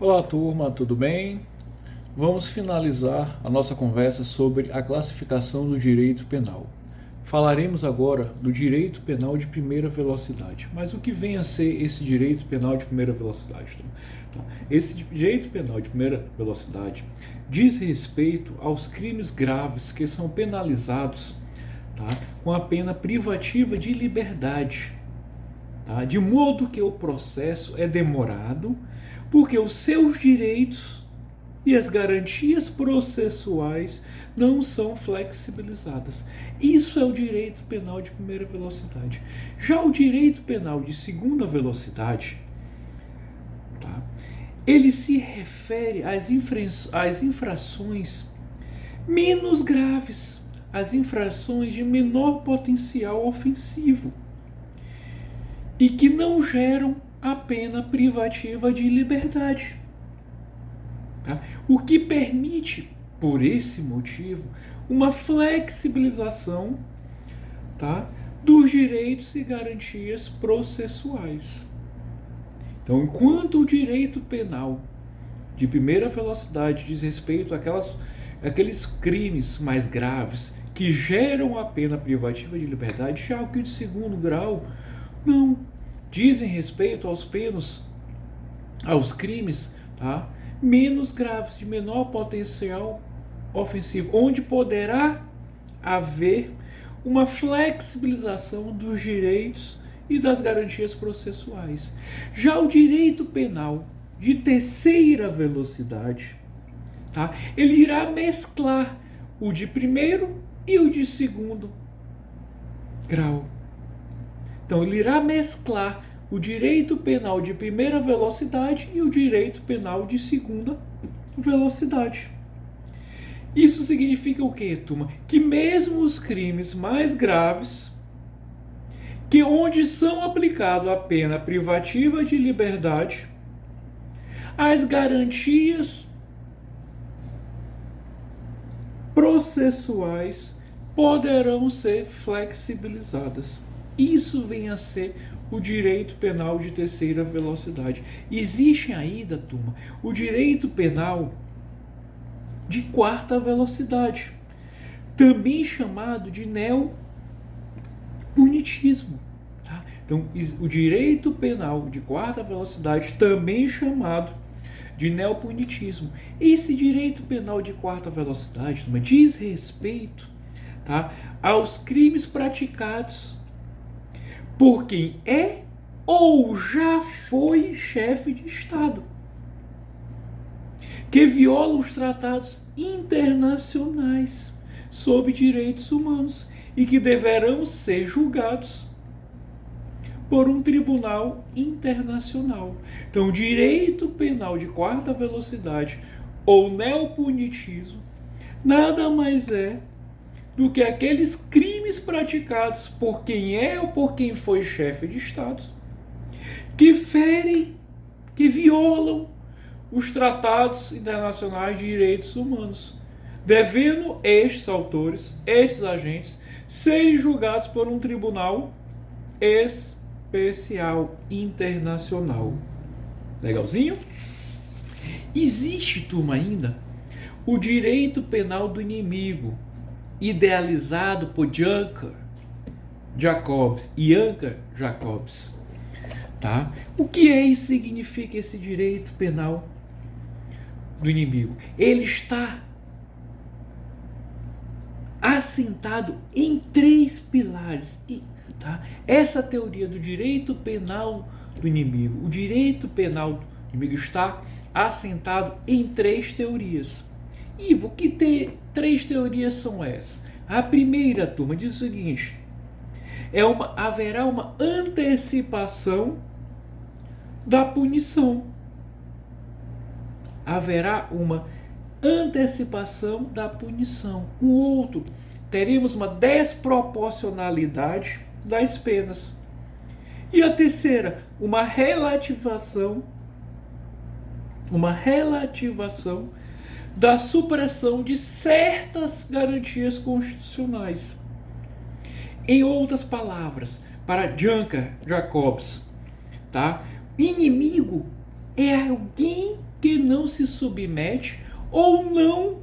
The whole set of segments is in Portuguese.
Olá, turma, tudo bem? Vamos finalizar a nossa conversa sobre a classificação do direito penal. Falaremos agora do direito penal de primeira velocidade. Mas o que vem a ser esse direito penal de primeira velocidade? Esse direito penal de primeira velocidade diz respeito aos crimes graves que são penalizados, com a pena privativa de liberdade, de modo que o processo é demorado, porque os seus direitos e as garantias processuais não são flexibilizadas. Isso é o direito penal de primeira velocidade. Já o direito penal de segunda velocidade, ele se refere às infrações menos graves, às infrações de menor potencial ofensivo e que não geram a pena privativa de liberdade. O que permite, por esse motivo, uma flexibilização dos direitos e garantias processuais. Então, enquanto o direito penal de primeira velocidade diz respeito àqueles crimes mais graves que geram a pena privativa de liberdade, já o que de segundo grau não dizem respeito aos crimes menos graves, de menor potencial ofensivo, onde poderá haver uma flexibilização dos direitos e das garantias processuais. Já o direito penal de terceira velocidade, ele irá mesclar o de primeiro e o de segundo grau. Então, ele irá mesclar o direito penal de primeira velocidade e o direito penal de segunda velocidade. Isso significa o quê, turma? Que mesmo os crimes mais graves, que onde são aplicado a pena privativa de liberdade, as garantias processuais poderão ser flexibilizadas. Isso vem a ser o direito penal de terceira velocidade. Existe ainda, turma, o direito penal de quarta velocidade, também chamado de neopunitismo. Então, o direito penal de quarta velocidade, também chamado de neopunitismo. Esse direito penal de quarta velocidade, turma, diz respeito aos crimes praticados por quem é ou já foi chefe de Estado, que viola os tratados internacionais sobre direitos humanos e que deverão ser julgados por um tribunal internacional. Então, direito penal de quarta velocidade ou neopunitismo nada mais é do que aqueles crimes praticados por quem é ou por quem foi chefe de Estado, que ferem, que violam os tratados internacionais de direitos humanos, devendo estes autores, estes agentes, serem julgados por um tribunal especial internacional. Legalzinho? Existe, turma, ainda o direito penal do inimigo, idealizado por Iancar Jacobs. O que é e significa esse direito penal do inimigo? Ele está assentado em três pilares. Essa teoria do direito penal do inimigo, o direito penal do inimigo está assentado em três teorias. Ivo, que três teorias são essas? A primeira, turma, diz o seguinte: haverá uma antecipação da punição. Haverá uma antecipação da punição. O outro, teremos uma desproporcionalidade das penas. E a terceira, uma relativação da supressão de certas garantias constitucionais. Em outras palavras, para Iancar Jacobs, inimigo é alguém que não se submete ou não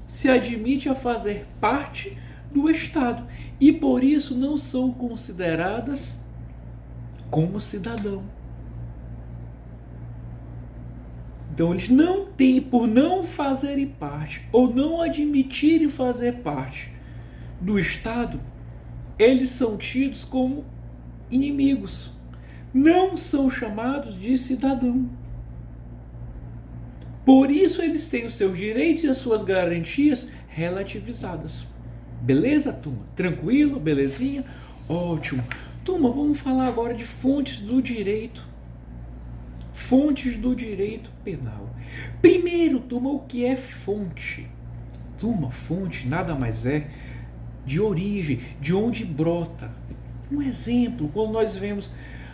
se admite a fazer parte do Estado e por isso não são consideradas como cidadão. Então eles não têm, por não fazerem parte ou não admitirem fazer parte do Estado, eles são tidos como inimigos. Não são chamados de cidadão. Por isso eles têm os seus direitos e as suas garantias relativizadas. Beleza, turma? Tranquilo? Belezinha? Ótimo. Turma, vamos falar agora de fontes do direito. Fontes do direito penal. Primeiro, turma, o que é fonte? Turma, fonte nada mais é de origem, de onde brota. Um exemplo, quando nós vemos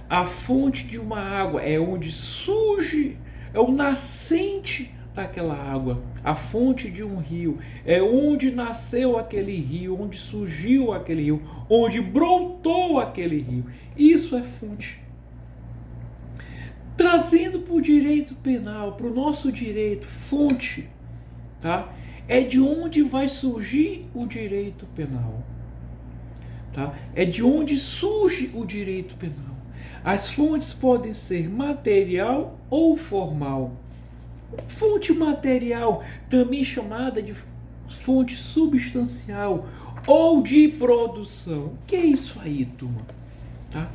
a fonte de uma água, é onde surge, é o nascente daquela água. A fonte de um rio é onde nasceu aquele rio, onde surgiu aquele rio, onde brotou aquele rio. Isso é fonte. Trazendo para o direito penal, para o nosso direito, fonte, tá? É de onde vai surgir o direito penal. Tá? É de onde surge o direito penal. As fontes podem ser material ou formal. Fonte material, também chamada de fonte substancial ou de produção. O que é isso aí, turma? Tá?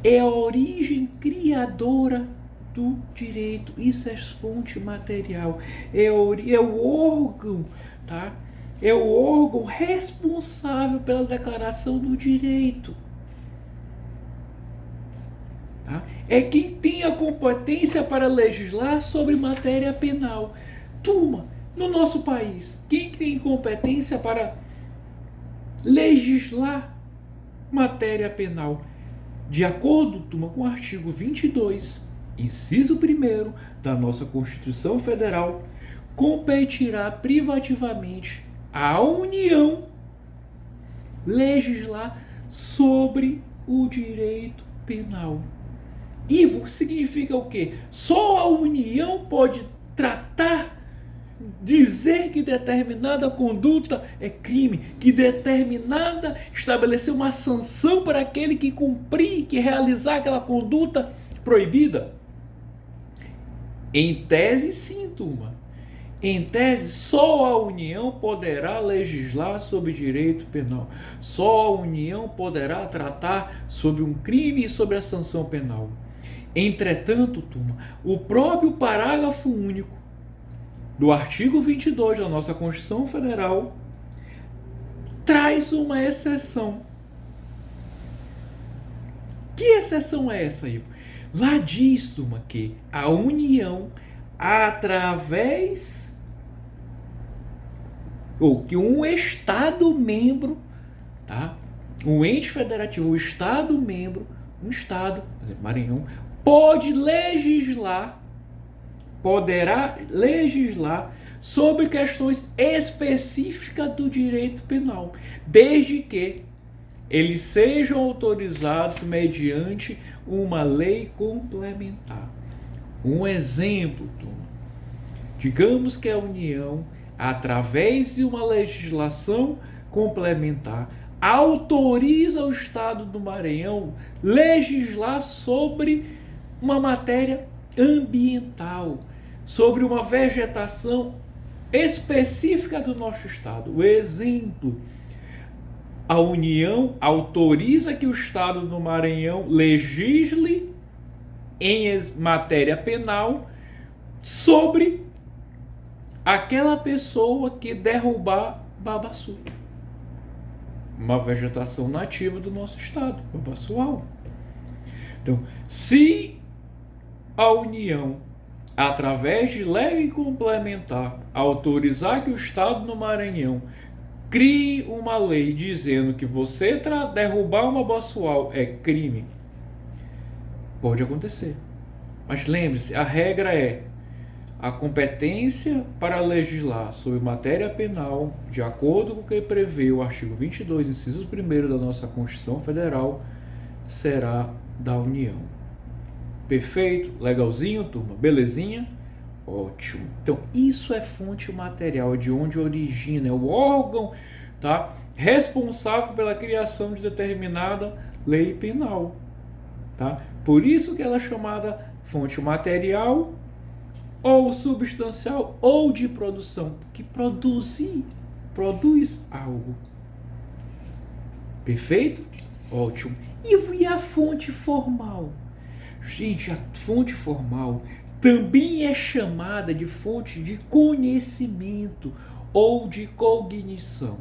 É a origem criadora do direito. Isso é fonte material. É o órgão, tá? É o órgão responsável pela declaração do direito. Tá? É quem tem a competência para legislar sobre matéria penal. Turma, no nosso país, quem tem competência para legislar matéria penal? De acordo, turma, com o artigo 22, inciso 1º da nossa Constituição Federal, competirá privativamente à União legislar sobre o direito penal. Isso significa o quê? Só a União pode tratar, dizer que determinada conduta é crime, que estabelecer uma sanção para aquele que cumprir, que realizar aquela conduta proibida. Em tese, sim, turma. Em tese, só a União poderá legislar sobre direito penal. Só a União poderá tratar sobre um crime e sobre a sanção penal. Entretanto, turma, o próprio parágrafo único do artigo 22 da nossa Constituição Federal traz uma exceção. Que exceção é essa, Ivo? Lá diz, turma, que a União, através ou que um Estado membro, tá? Um ente federativo, um Estado membro, um Estado, por exemplo, Maranhão, poderá legislar sobre questões específicas do direito penal, desde que eles sejam autorizados mediante uma lei complementar. Um exemplo, turma. Digamos que a União, através de uma legislação complementar, autoriza o Estado do Maranhão legislar sobre uma matéria ambiental, sobre uma vegetação específica do nosso Estado. O exemplo: a União autoriza que o Estado do Maranhão legisle em matéria penal sobre aquela pessoa que derrubar babaçu, uma vegetação nativa do nosso estado, babaçual. Então, se a União, através de lei complementar, autorizar que o Estado do Maranhão crie uma lei dizendo que você derrubar uma babaçual é crime, pode acontecer. Mas lembre-se, a regra é a competência para legislar sobre matéria penal, de acordo com o que prevê o artigo 22, inciso 1º da nossa Constituição Federal, será da União. Perfeito? Legalzinho, turma? Belezinha? Ótimo. Então, isso é fonte material, de onde origina, é o órgão, tá, responsável pela criação de determinada lei penal. Tá? Por isso que ela é chamada fonte material ou substancial ou de produção, que produz algo. Perfeito? Ótimo. E a fonte formal? Gente, a fonte formal também é chamada de fonte de conhecimento ou de cognição.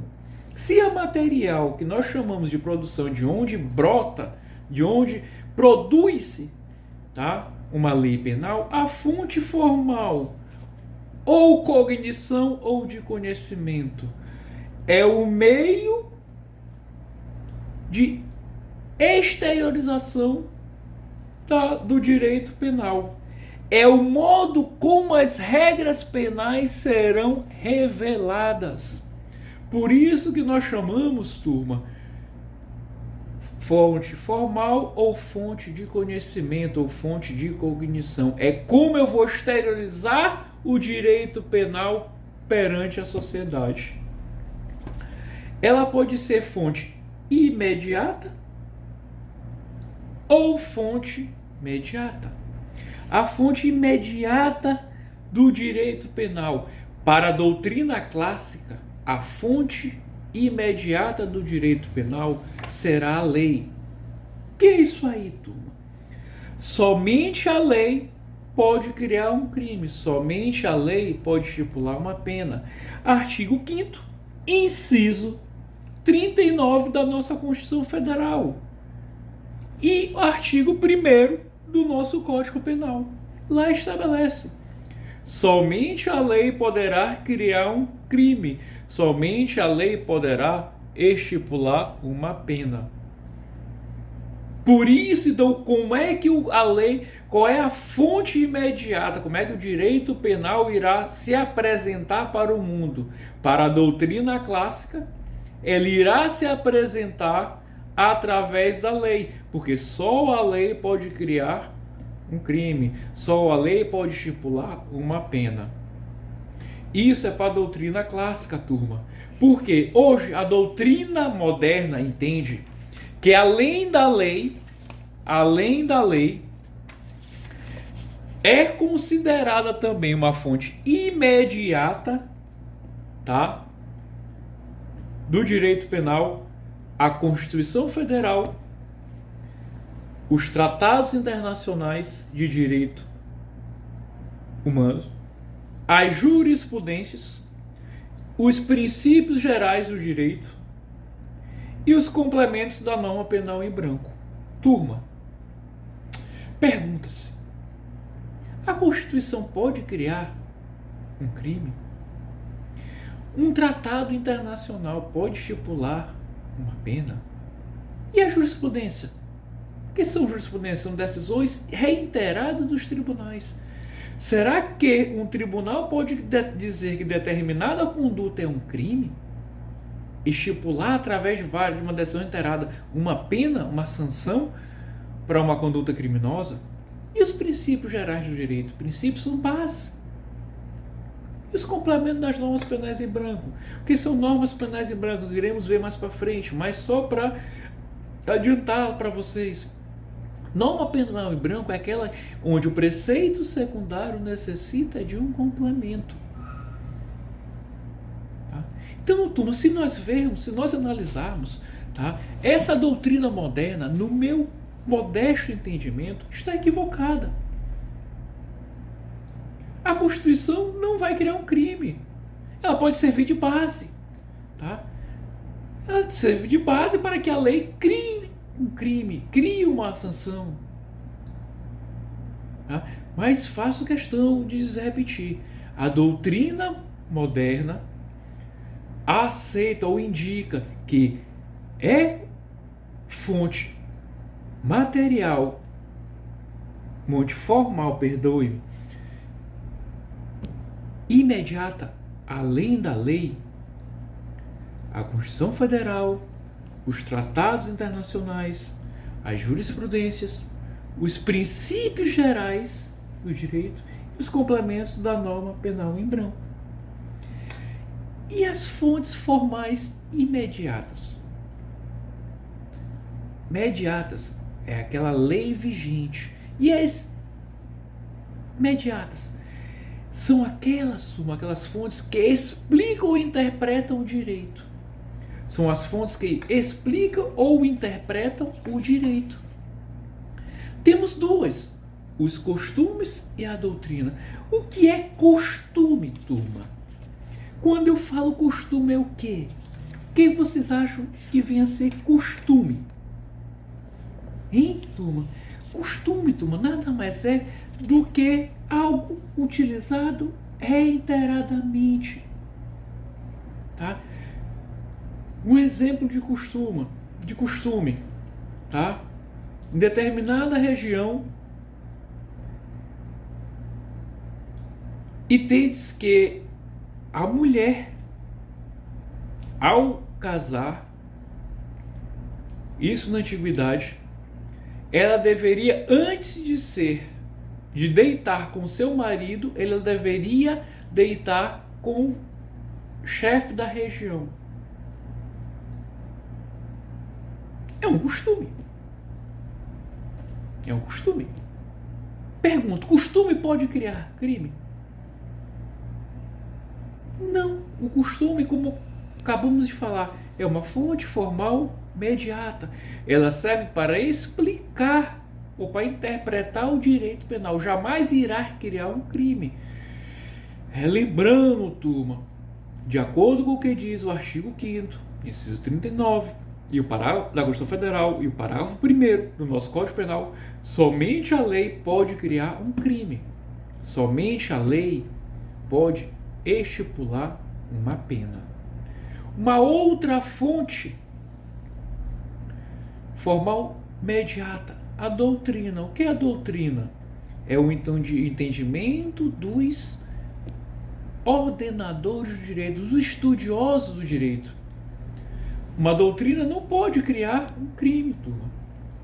Se a material que nós chamamos de produção, de onde brota, de onde produz-se, tá, uma lei penal, a fonte formal ou cognição ou de conhecimento é o meio de exteriorização do direito penal. É o modo como as regras penais serão reveladas. Por isso que nós chamamos, turma, fonte formal ou fonte de conhecimento ou fonte de cognição. É como eu vou exteriorizar o direito penal perante a sociedade. Ela pode ser fonte imediata ou fonte mediata. A fonte imediata do direito penal. Para a doutrina clássica, a fonte imediata do direito penal será a lei. Que é isso aí, turma? Somente a lei pode criar um crime, somente a lei pode estipular uma pena. Artigo 5º, inciso 39 da nossa Constituição Federal. E artigo 1º do nosso Código Penal. Lá estabelece: somente a lei poderá criar um crime, somente a lei poderá estipular uma pena. Por isso, então, como é que a lei, qual é a fonte imediata, como é que o direito penal irá se apresentar para o mundo? Para a doutrina clássica, ele irá se apresentar através da lei, porque só a lei pode criar um crime, só a lei pode estipular uma pena. Isso é para a doutrina clássica, turma. Porque hoje a doutrina moderna entende que além da lei, é considerada também uma fonte imediata, tá, do direito penal a Constituição Federal, os tratados internacionais de direito humano, as jurisprudências, os princípios gerais do direito e os complementos da norma penal em branco. Turma, pergunta-se: a Constituição pode criar um crime? Um tratado internacional pode estipular uma pena? E a jurisprudência? O que são jurisprudências? São decisões reiteradas dos tribunais. Será que um tribunal pode dizer que determinada conduta é um crime? Estipular através de uma decisão reiterada uma pena, uma sanção para uma conduta criminosa? E os princípios gerais do direito? Princípios são base. E os complementos das normas penais em branco? O que são normas penais em branco? Nós iremos ver mais para frente, mas só para adiantar para vocês. Norma penal em branco é aquela onde o preceito secundário necessita de um complemento. Tá? Então, turma, se nós analisarmos, tá, essa doutrina moderna, no meu modesto entendimento, está equivocada. A Constituição não vai criar um crime. Ela pode servir de base. Tá? Ela serve de base para que a lei crie um crime, crie uma sanção. Tá? Mas faço questão de repetir. A doutrina moderna aceita ou indica que é fonte material, fonte formal, perdoe-me, imediata, além da lei, a Constituição Federal, os tratados internacionais, as jurisprudências, os princípios gerais do direito os complementos da norma penal em branco. E as fontes formais imediatas? Mediatas é aquela lei vigente. E as mediatas são aquelas fontes que explicam ou interpretam o direito. São as fontes que explicam ou interpretam o direito. Temos duas: os costumes e a doutrina. O que é costume, turma? Quando eu falo costume, é o quê? O que vocês acham que venha a ser costume? Hein, turma? Costume, turma, nada mais é do que algo utilizado reiteradamente. Tá? Um exemplo de costume, tá? Em determinada região, e tens que a mulher, ao casar, isso na antiguidade, ela deveria, antes de deitar com seu marido, ela deveria deitar com o chefe da região. É um costume. É um costume. Pergunto, costume pode criar crime? Não. O costume, como acabamos de falar, é uma fonte formal mediata. Ela serve para explicar ou para interpretar o direito penal. Jamais irá criar um crime. Lembrando, turma, de acordo com o que diz o artigo 5º, inciso 39, e o parágrafo da Constituição Federal e o parágrafo 1º do nosso Código Penal, somente a lei pode criar um crime. Somente a lei pode estipular uma pena. Uma outra fonte formal mediata, a doutrina. O que é a doutrina? É o entendimento dos ordenadores do direito, dos estudiosos do direito. Uma doutrina não pode criar um crime, turma.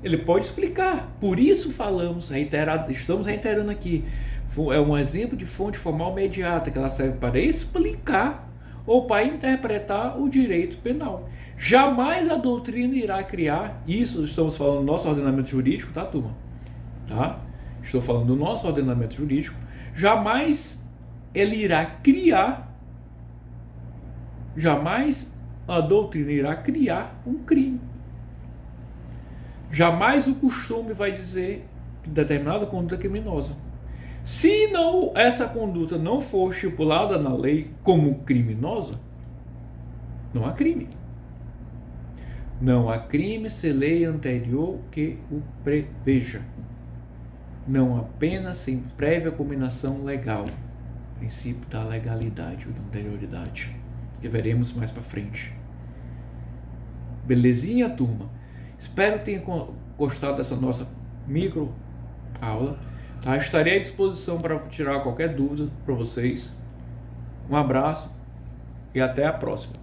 Ele pode explicar. Por isso estamos reiterando aqui. É um exemplo de fonte formal mediata, que ela serve para explicar ou para interpretar o direito penal. Jamais a doutrina irá criar, isso estamos falando do nosso ordenamento jurídico, tá, turma? Tá? Estou falando do nosso ordenamento jurídico. Jamais ele irá criar, jamais a doutrina irá criar um crime. Jamais o costume vai dizer que determinada conduta é criminosa. Se não, essa conduta não for estipulada na lei como criminosa, não há crime. Não há crime se lei anterior que o preveja. Não apenas sem prévia combinação legal. Princípio da legalidade ou da anterioridade, que veremos mais para frente. Belezinha, turma? Espero que tenham gostado dessa nossa micro aula. Tá? Estarei à disposição para tirar qualquer dúvida para vocês. Um abraço e até a próxima.